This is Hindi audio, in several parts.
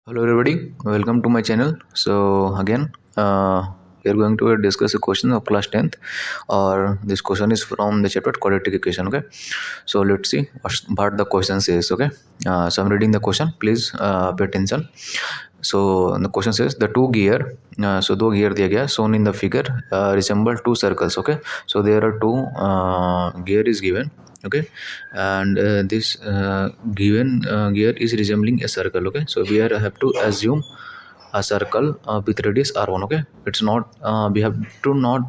Hello everybody, welcome to my channel. So again, we are going to discuss a question of class 10th, or this question is from the chapter quadratic equation. Okay, so let's see what the question says. Okay, so I'm reading the question. Please pay attention. So the question says the two gear. So दो gear दिया गया shown in the figure resemble two circles. Okay, so there are two gear is given. Okay, and this given gear is resembling a circle. Okay, so we have to assume a circle with radius r1. Okay, it's not we have to not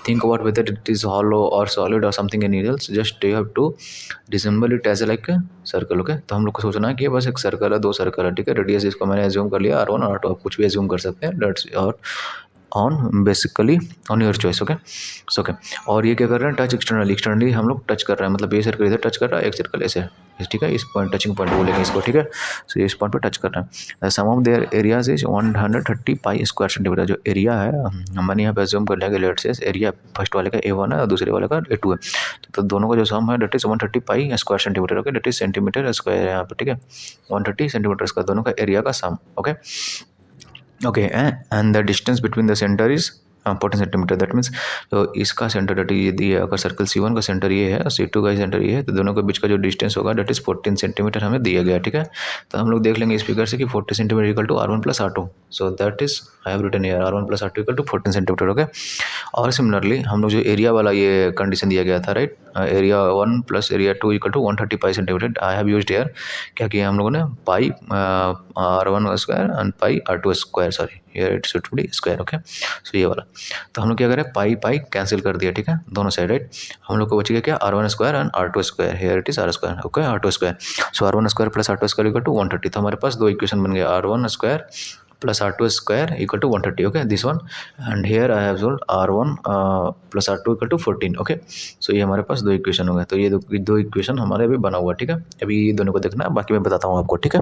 think about whether it is hollow or solid or something any else, just you have to resemble it as a like a circle. Okay, तो हम लोग को सोचना है कि ये बस एक सर्कल है, दो सर्कल है. ठीक है, रेडियस इसको मैंने एज्यूम कर लिया r1 और r2, आप कुछ भी एज्यूम कर सकते हैं. दैट्स और on basically on your choice. Okay, so okay, और ये क्या कर रहे हैं, टच एक्सटर्नली हम लोग टच कर रहे हैं, मतलब ये सर्कल इधर टच कर रहा है, एक सर्कल ऐसे. ठीक है, इस पॉइंट टचिंग पॉइंट बोलेंगे इसको. ठीक है, सो इस पॉइंट पे टच कर रहे हैं. Sum of their areas is 130 pi square centimetre. जो एरिया है मैंने यहाँ पे एज्यूम कर लिया कि लेट्स से एरिया फर्स्ट वाले का A1 है और दूसरे वाले का A2 है, तो दोनों का जो सम है that is 130 pi square centimetre. Okay, that is centimetre square है यहाँ पे. ठीक है, 130 सेंटीमीटर का दोनों का एरिया का sum. Okay okay, and the distance between the centre is 14 centimetre. That means तो इसका सेंटर डेट ये दिया, अगर सर्कल C1 का सेंटर ये है और C2 का सेंटर ये है, तो दोनों के बीच का जो डिस्टेंस होगा डेट इज 14 सेंटीमीटर हमें दिया गया. ठीक है, तो हम लोग देख लेंगे इस फिगर से कि 40 centimetre equal to R1 plus R2. So that is I have written here R1 plus R2 equal to 14 centimetre. Okay, और सिमिलरली हम लोग जो एरिया वाला ये कंडीशन दिया गया था, right, area 1 plus area 2 equal to 130 pi centimetre. I have used here क्या किया हम लोगों ने, pi R1 square and pi R2 square. Sorry, here it should be square. Okay, so ये वाला, तो हम लोग क्या करें, पाई पाई कैंसिल कर दिया. ठीक है, दोनों साइड, राइट. हम लोग को बचेगा क्या, R1 square and R2 square. Here it is R square. Okay, R2 square. So R1 square plus R2 square equal to 130. तो हमारे पास दो इक्वेशन बन गया, R1 square plus R2 square equal to 130. Okay, this one, and here I have solved R1 plus R2 equal to 14. Okay, so ये हमारे पास दो इक्वेशन हो गए. तो ये दो इक्वेशन हमारे अभी बना हुआ. ठीक है, अभी ये दोनों को देखना है, बाकी मैं बताता हूँ आपको. ठीक है,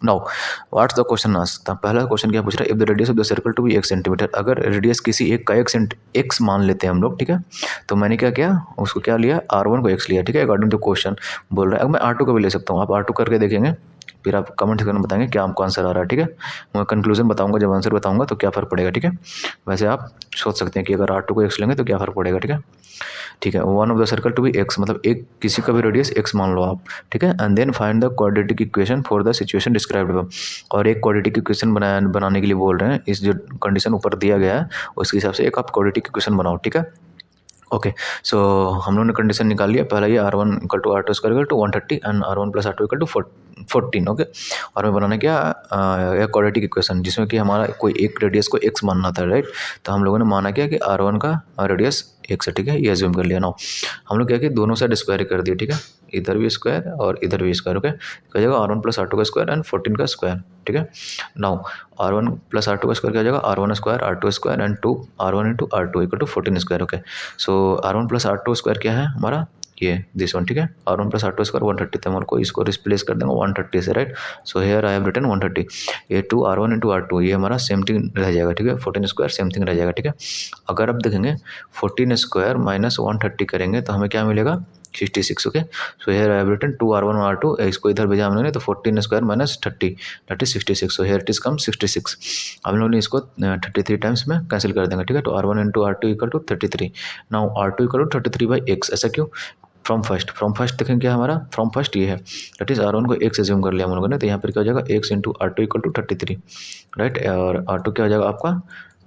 now what's the question asked. पहला क्वेश्चन क्या पूछ रहा है, if the radius of the circle to be 1 centimetre. अगर रेडियस किसी एक का x मान लेते हैं हम लोग. ठीक है, तो मैंने क्या किया, उसको क्या लिया, R1 को x लिया. ठीक है, अकॉर्डिंग टू क्वेश्चन बोल रहा है. अब मैं R2 को भी ले सकता हूँ, आप R2 करके देखेंगे, फिर आप कमेंट सेक्शन में बताएंगे क्या आपको आंसर आ रहा है. ठीक है, मैं कंक्लूजन बताऊंगा, जब आंसर बताऊंगा तो क्या फ़र्क पड़ेगा. ठीक है, वैसे आप सोच सकते हैं कि अगर R2 को x लेंगे तो क्या फ़र्क पड़ेगा. ठीक है, ठीक है, one of the circle to be x, मतलब एक किसी का भी रेडियस x मान लो आप. ठीक है, and then find the quadratic equation for the situation described above. और एक क्वाड्रेटिक इक्वेशन बनाने के लिए बोल रहे हैं, इस जो कंडीशन ऊपर दिया गया है उसके हिसाब से एक आप क्वाड्रेटिक इक्वेशन बनाओ. ठीक है, ओके, सो हम लोगों ने कंडीशन निकाल लिया. पहला ये R1 equal to R2 square equal to 130 and R1 plus R2 equal to 14. Okay, और हमें बनाना क्या, एक क्वाड्रेटिक इक्वेशन जिसमें कि हमारा कोई एक रेडियस को x मानना था, राइट. तो हम लोगों ने माना क्या कि R1 का रेडियस x है. ठीक है, ये एज्यूम कर लिया. नाउ हम लोग क्या कि दोनों साइड स्क्वायर कर दिए. ठीक है, इधर भी स्क्वायर और इधर भी स्क्वायर. ओके, क्या जाएगा, R1 प्लस R2 का स्क्वायर एंड 14 का स्क्वायर. ठीक है, नाउ R1 प्लस R2 का स्क्वायर क्या जाएगा, R1 square R2 square and 2 R1 into R2 equal to 14 square. Okay, so R1 plus R2 square क्या है हमारा, ये दिस वन. ठीक है, R1 प्लस R2 स्क्वायर 130 था, हमारे को इसको रिप्लेस कर देंगे 130 से, right. So here I have written 130. ये 2 R1 इंटू R2, ये हमारा सेम थिंग रह जाएगा. ठीक है, 14 स्क्वायर सेम थिंग रह जाएगा. ठीक है, अगर आप देखेंगे 14 स्क्वायर माइनस 130 करेंगे तो हमें क्या मिलेगा, 66. Okay, so here I have written 2 R1 और R2, इसको इधर भेजा हम लोगों ने, तो 14 square minus 30 that is 66. So here it is come 66. हम लोगों ने इसको 33 टाइम्स में कैंसिल कर देंगे. ठीक है, तो R1 into R2 equal to 33. Now R2 equal to 33 by x. ऐसा क्यों, फ्रॉम फर्स्ट देखें क्या हमारा, फ्रॉम फर्स्ट ये है, दैट इज R1 को x एज्यूम कर लिया हम लोगों ने, तो यहाँ पर क्या हो जाएगा, x into R2 equal to 33, right. और R2 क्या हो जाएगा आपका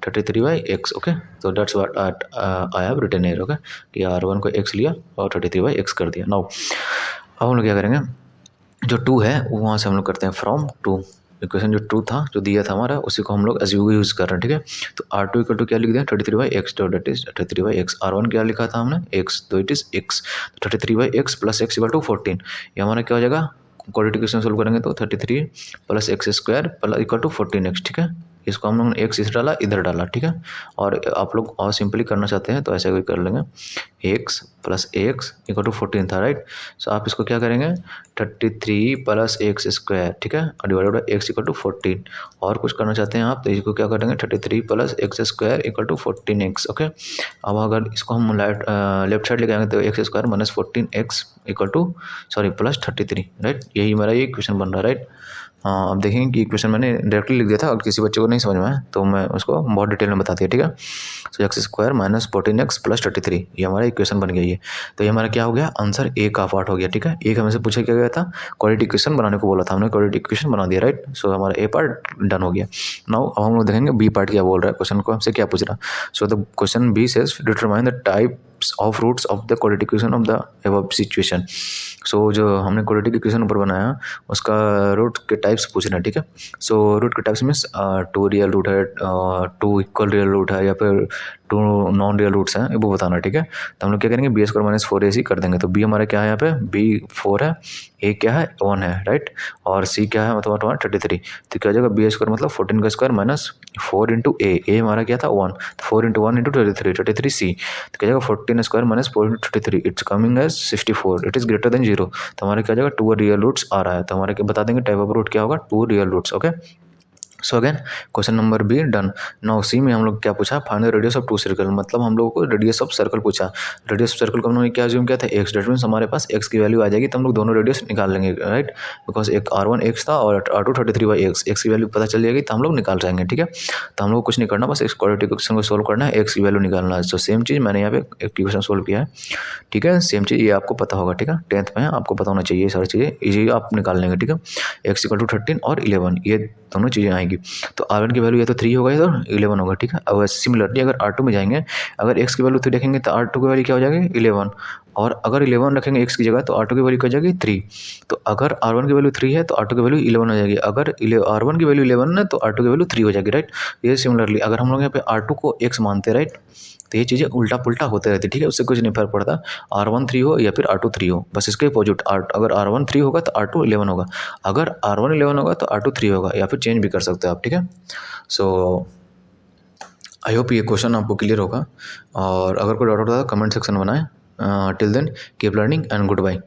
33 बाई x. ओके, तो that's what I have written here. Okay, कि R1 को x लिया और 33 बाई x कर दिया. नाउ अब हम लोग क्या करेंगे, जो 2 है वो वहाँ से हम लोग करते हैं फ्रॉम 2. इक्वेशन जो 2 था, जो दिया था हमारा, उसी को हम लोग एज यूज़ कर रहे हैं. ठीक है, तो R2 इक्वल टू क्या लिख दिया, 33 बाई x, तो that is 33 by x. R1 क्या लिखा था हमने, x, तो it is x. 33 by x plus x equal to 14. ये हमारा क्या हो जाएगा, क्वाड्रेटिक इक्वेशन सोल्व करेंगे तो 33 plus x square plus equal to 14x. ठीक है, इसको हम लोगों ने x इधर डाला, इधर डाला. ठीक है, और आप लोग और सिंपली करना चाहते हैं तो ऐसे भी कर लेंगे, x plus x equal to 14 था, राइट. सो आप इसको क्या करेंगे, 33 प्लस x स्क्वायर. ठीक है, और divided by x equal to 14. और कुछ करना चाहते हैं आप तो इसको क्या करेंगे, 33 plus x square equal to 14x. Okay, अब अगर इसको हम लेफ्ट साइड लेके आएंगे तो x square minus 14x equal two plus 33, right. यही मेरा ये इक्वेशन बन रहा है, राइट. अब देखेंगे कि इक्वेशन मैंने डायरेक्टली लिख दिया था और किसी बच्चे को नहीं समझ में आया तो मैं उसको बहुत डिटेल में बता दिया, ठीक है। So x square minus 14x plus 33 ये हमारा इक्वेशन बन गया ये। तो ये हमारा क्या हो गया, आंसर ए का पार्ट हो गया, ठीक है। एक हमें से पूछा क्या गया था, क्वाड्रेटिक इक्वेशन बनाने को बोला था, हमने क्वाड्रेटिक इक्वेशन बना दिया, राइट। सो हमारा ए पार्ट डन हो गया। नाउ अब हम लोग देखेंगे बी पार्ट क्या बोल रहा है, क्वेश्चन को हमसे क्या पूछ रहा है। So the question B says determine the types of roots of the quadratic equation of the above situation. So जो हमने क्वाड्रेटिक इक्वेशन ऊपर बनाया उसका रूट के टाइप्स पूछ रहे हैं, ठीक है। सो रूट के टाइप्स मीन्स 2 रियल रूट है, 2 इक्वल रियल रूट है या फिर 2 नॉन रियल रूट्स हैं, वो बताना, ठीक है। तो हम लोग क्या करेंगे, बी स्क्वायर माइनस 4ac कर देंगे। तो बी हमारा क्या है यहाँ पे, बी 4 है, ए क्या है 1 है, राइट, और सी क्या है मतलब 33। तो क्या हो जाएगा, बी स्क्वायर मतलब 14 का स्क्वायर माइनस 4 इंटू ए हमारा क्या था 1, 4 इंटू 1 इंटू 33 सी। तो क्या जाएगा 14 square minus 4 into 33, it's coming as 64, it is greater than 0। तो हमारा क्या जाएगा 2 रियल रूट्स आ रहा है। तो हमारे क्या बता देंगे टाइप ऑफ रूट क्या होगा, 2 real roots, okay. So again question number B done. Now C में हम लोग क्या पूछा, find the radius of 2 circle, मतलब हम लोगों को रेडियस ऑफ सर्कल पूछा। रेडियस ऑफ सर्कल को हम लोग क्या अज्यूम किया था, एक्स, डेट मीन्स हमारे पास एक्स की वैल्यू आ जाएगी तो हम लोग दोनों रेडियस निकाल लेंगे, राइट। बिकॉज एक R1 एक्स था और R2 33/x, एक्स की वैल्यू पता चल जाएगी तो हम लोग निकाल जाएंगे, ठीक है। तो हम लोग कुछ नहीं करना, बस इस क्वाड्रेटिक इक्वेशन को सोल्व करना है, एक्स की वैल्यू निकालना है। तो सेम चीज़ मैंने यहाँ पे एक इक्वेशन सोल्व किया है, ठीक है। सेम चीज़ ये आपको पता होगा, ठीक है, 10th में आपको पता होना चाहिए, सारी चीज़ें इजी आप निकाल लेंगे, ठीक है। एक्स इक्वल टू 13 और 11 ये दोनों चीज़ें आएंगी। तो R1 की वैल्यू या तो 3 होगा या तो 11 होगा, ठीक है। अब सिमिलरली अगर R2 में जाएंगे, अगर x की वैल्यू 3 रखेंगे तो R2 की वैल्यू क्या हो जाएगी 11, और अगर 11 रखेंगे x की जगह तो R2 की वैल्यू क्या हो जाएगी 3। तो अगर R1 की वैल्यू 3 है तो R2 की वैल्यू 11 हो जाएगी, अगर R1 की वैल्यू 11 है तो R2 की वैल्यू 3 हो जाएगी, राइट। ये सिमिलरली अगर हम लोग यहाँ पे R2 को x मानते हैं, राइट, तो ये चीज़ें उल्टा पुल्टा होते रहती है, ठीक है, उससे कुछ नहीं फर्क पड़ता, R1 3 हो या फिर R2 3 हो, बस इसके अपोजिट अगर R1 3 होगा तो R2 11 होगा, अगर R1 11 होगा तो R2 3 होगा, या फिर चेंज भी कर सकते हैं आप, ठीक है। सो आई होप ये क्वेश्चन आपको क्लियर होगा, और अगर कोई डाउट होता है कमेंट सेक्शन में बनाएं। Till then keep learning and good bye.